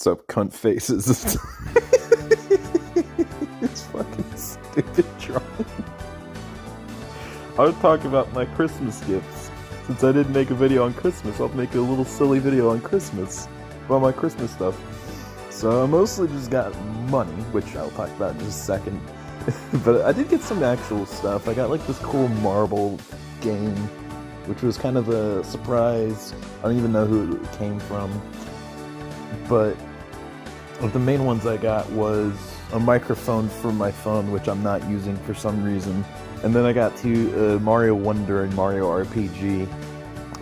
What's up, cunt faces? It's fucking stupid drawing. I was talking about my Christmas gifts. Since I didn't make a video on Christmas, I'll make a little silly video on Christmas. About my Christmas stuff. So I mostly just got money, which I'll talk about in just a second. But I did get some actual stuff. I got like this cool marble game, which was kind of a surprise. I don't even know who it came from. But the main ones I got was a microphone for my phone, which I'm not using for some reason. And then I got two Mario Wonder and Mario RPG.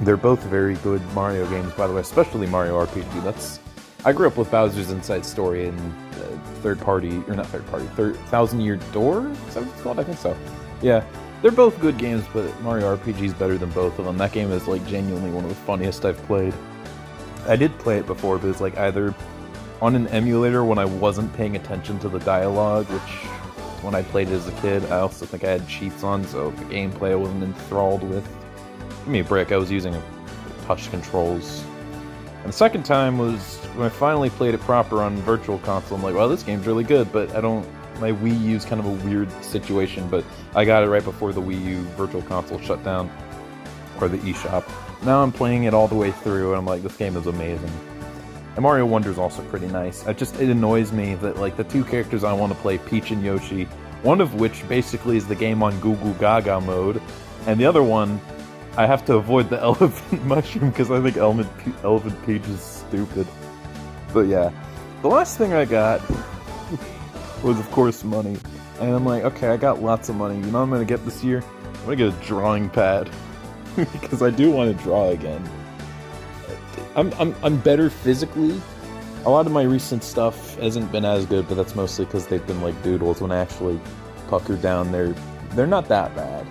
They're both very good Mario games, by the way, especially Mario RPG. I grew up with Bowser's Inside Story and Thousand Year Door? Is that what it's called? I think so. Yeah, they're both good games, but Mario RPG is better than both of them. That game is like genuinely one of the funniest I've played. I did play it before, but it's like either on an emulator when I wasn't paying attention to the dialogue, which when I played it as a kid, I also think I had cheats on, so the gameplay I wasn't enthralled with. Give me a break, I was using touch controls. And the second time was when I finally played it proper on Virtual Console. I'm like, well, this game's really good, but my Wii U's kind of a weird situation, but I got it right before the Wii U Virtual Console shut down, or the eShop. Now I'm playing it all the way through, and I'm like, this game is amazing. And Mario Wonder's also pretty nice. It annoys me that, like, the two characters I want to play, Peach and Yoshi, one of which basically is the game on Google Gaga mode, and the other one, I have to avoid the elephant mushroom because I think Elephant Peach is stupid. But yeah, the last thing I got was, of course, money. And I'm like, okay, I got lots of money. You know what I'm going to get this year? I'm going to get a drawing pad. Because I do want to draw again. I'm better physically. A lot of my recent stuff hasn't been as good, but that's mostly because they've been like doodles. When I actually pucker down, they're not that bad.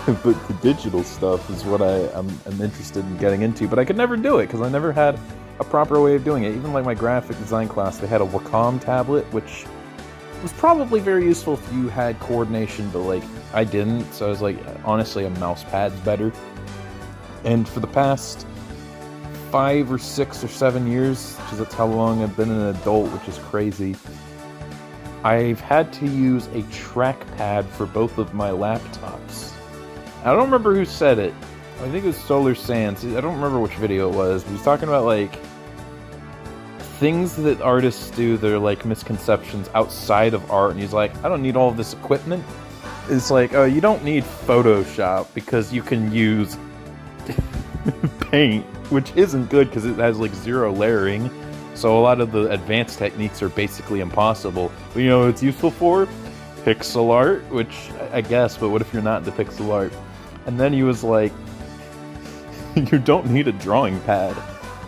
But the digital stuff is what I'm interested in getting into. But I could never do it because I never had a proper way of doing it. Even like my graphic design class, they had a Wacom tablet, which was probably very useful if you had coordination, but like I didn't, so I was like, honestly, a mouse pad's better. And for the past 5 or 6 or 7 years, because that's how long I've been an adult, which is crazy, I've had to use a trackpad for both of my laptops. I don't remember who said it. I think it was Solar Sands. I don't remember which video it was, but he was talking about like things that artists do that are like misconceptions outside of art, and he's like, I don't need all of this equipment. It's like, oh, you don't need Photoshop because you can use Paint, which isn't good because it has like 0 layering, so a lot of the advanced techniques are basically impossible. But you know what it's useful for? Pixel art, which I guess, but what if you're not into pixel art? And then he was like, you don't need a drawing pad.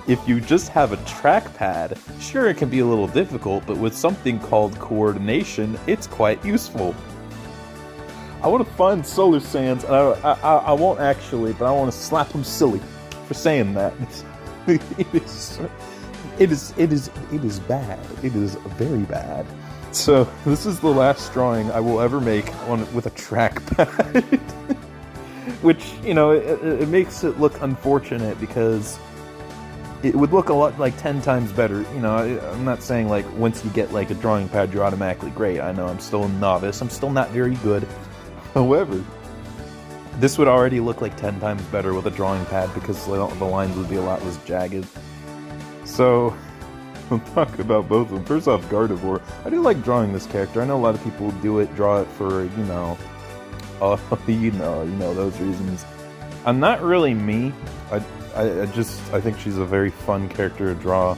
If you just have a trackpad, sure, it can be a little difficult, but with something called coordination, it's quite useful. I want to find Solar Sands, and I won't actually, but I want to slap him silly for saying that. It is bad. It is very bad. So, this is the last drawing I will ever make with a trackpad. Which, you know, it makes it look unfortunate because it would look a lot like 10 times better. You know, I'm not saying like once you get like a drawing pad you're automatically great. I know I'm still a novice. I'm still not very good. However, this would already look like 10 times better with a drawing pad because the lines would be a lot less jagged. So, we'll talk about both of them. First off, Gardevoir. I do like drawing this character. I know a lot of people draw it for, you know, those reasons. I'm not really me. I think she's a very fun character to draw.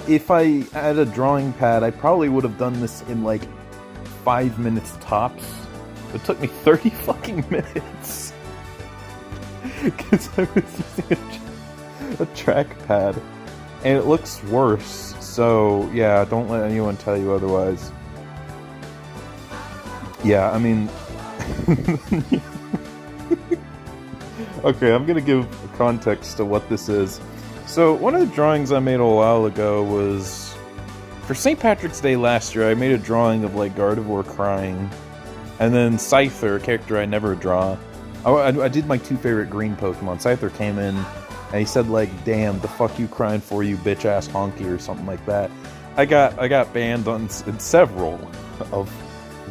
If I had a drawing pad, I probably would have done this in like 5 minutes tops. It took me 30 fucking minutes. Because I was using a trackpad. And it looks worse. So, yeah, don't let anyone tell you otherwise. Yeah, I mean... Okay, I'm gonna give context to what this is. So, one of the drawings I made a while ago was... For St. Patrick's Day last year, I made a drawing of, like, Gardevoir crying. And then Scyther, a character I never draw. I did my 2 favorite green Pokemon. Scyther came in, And he said like, damn, the fuck you crying for, you bitch ass honky, or something like that. I got banned in several of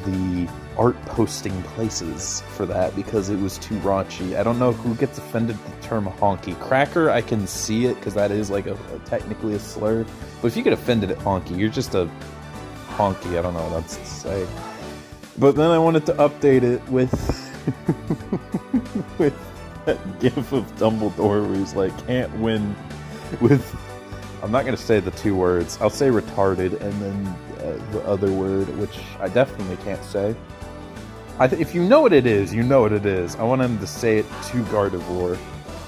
the art posting places for that because it was too raunchy. I don't know who gets offended at the term honky. Cracker, I can see it because that is like technically a slur. But if you get offended at honky, you're just a honky. I don't know what else to say. But then I wanted to update it with with that gif of Dumbledore where he's like, can't win with... I'm not going to say the two words. I'll say retarded and then the other word, which I definitely can't say. If you know what it is, you know what it is. I want him to say it to Gardevoir,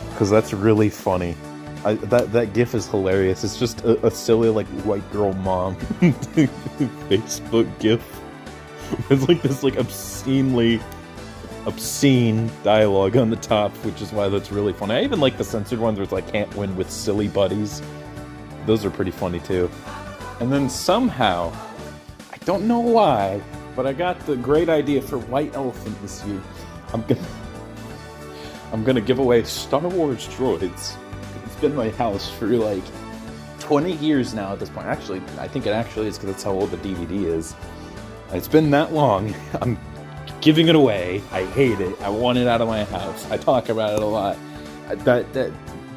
because that's really funny. That gif is hilarious. It's just a silly, like, white girl mom Facebook gif. It's like this, like, obscene dialogue on the top, which is why that's really funny. I even like the censored ones where it's like, can't win with silly buddies. Those are pretty funny too. And then somehow, I don't know why, but I got the great idea for White Elephant this year. I'm gonna give away Star Wars droids. It's been my house for like 20 years now at this point. Actually, I think it actually is because that's how old the DVD is. It's been that long. I'm giving it away. I hate it. I want it out of my house. I talk about it a lot.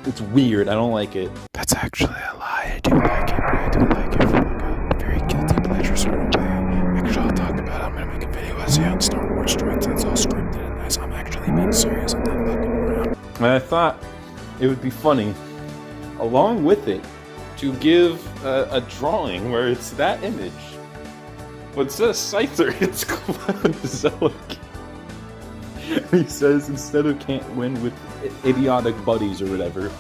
It's weird. I don't like it. That's actually a lie. I do like it, but I do like it from like a very guilty pleasure sort of way. Actually, I'll talk about it. I'm gonna make a video essay on Star Wars droids, and it's all scripted, and as I'm actually being serious, I'm not fucking around. And I thought it would be funny, along with it, to give a drawing where it's that image. But instead of Scyther, it's Cloud Zellic. He says instead of can't win with idiotic buddies or whatever,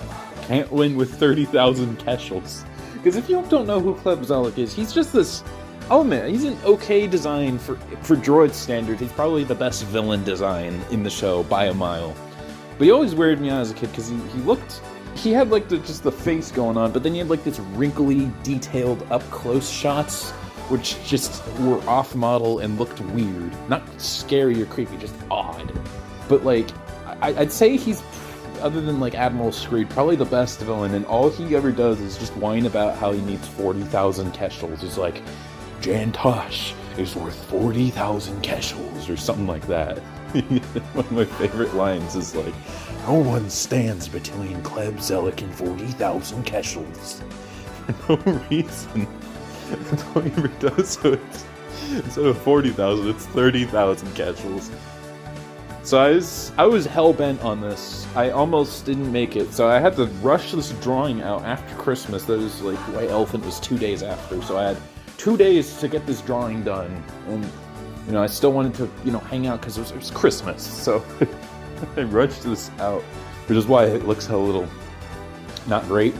can't win with 30,000 Keshels. Because if you don't know who Cleb Zellic is, he's just this... I'll admit, he's an okay design for droid standards. He's probably the best villain design in the show by a mile. But he always weirded me out as a kid because he looked... He had like just the face going on, but then he had like this wrinkly, detailed up-close shots which just were off-model and looked weird. Not scary or creepy, just odd. But, like, I'd say he's, other than, like, Admiral Screed, probably the best villain, and all he ever does is just whine about how he needs 40,000 Keshels. He's like, Jan Tosh is worth 40,000 Keshels, or something like that. One of my favorite lines is like, no one stands between Cleb Zellic and 40,000 Keshels. For no reason. That's all he ever does, so it's, instead of 40,000, it's 30,000 Keshels. So I was hell-bent on this. I almost didn't make it, so I had to rush this drawing out after Christmas. That was like, White Elephant was 2 days after, so I had 2 days to get this drawing done. And, you know, I still wanted to, you know, hang out because it was Christmas, so I rushed this out, which is why it looks a little not great.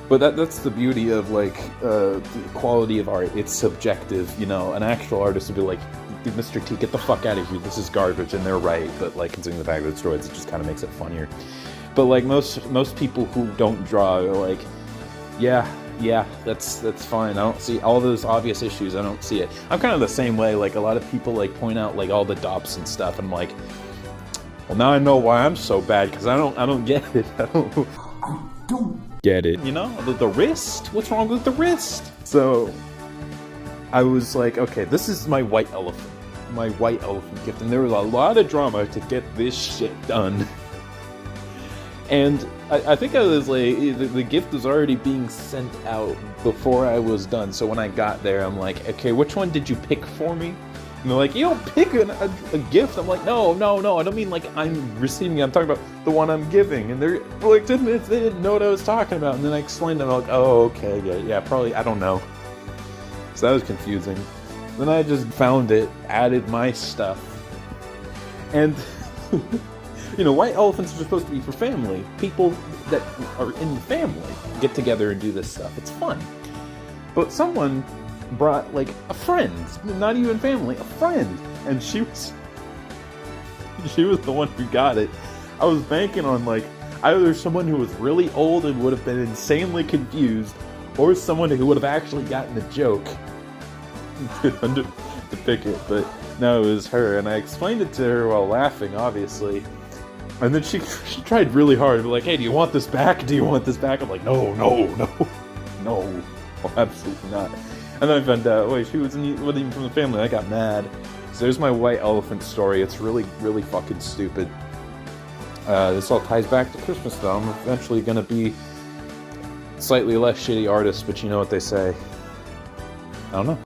But that's the beauty of, like, the quality of art. It's subjective, you know. An actual artist would be like, Mr. T, get the fuck out of here, this is garbage, and they're right. But, like, considering the fact that it's droids, it just kind of makes it funnier. But, like, most people who don't draw are like, yeah, that's fine. I don't see all those obvious issues, I don't see it. I'm kind of the same way. Like, a lot of people, like, point out, like, all the dops and stuff, and I'm like, well, now I know why I'm so bad, because I don't get it. I don't get it, you know? The wrist? What's wrong with the wrist? So I was like, okay, this is my White Elephant gift, and there was a lot of drama to get this shit done. And I think I was like, the gift was already being sent out before I was done, so when I got there, I'm like, okay, which one did you pick for me? And they're like, you don't pick a gift. I'm like, no, I don't mean like I'm receiving it. I'm talking about the one I'm giving. And they're like, they didn't know what I was talking about. And then I explained to them, like, oh, okay, yeah, probably, I don't know. So that was confusing. Then I just found it, added my stuff. And, you know, White Elephants are supposed to be for family. People that are in the family get together and do this stuff. It's fun. But someone brought, like, a friend, not even family, a friend, and she was the one who got it. I was banking on, like, either someone who was really old and would have been insanely confused, or someone who would have actually gotten the joke to pick it, but no, it was her, and I explained it to her while laughing, obviously, And then she tried really hard to be like, hey, do you want this back? Do you want this back? I'm like, no, absolutely not. And then I found out, wait, she wasn't even from the family. I got mad. So there's my white elephant story. It's really, really fucking stupid. This all ties back to Christmas, though. I'm eventually gonna be slightly less shitty artist, but you know what they say. I don't know.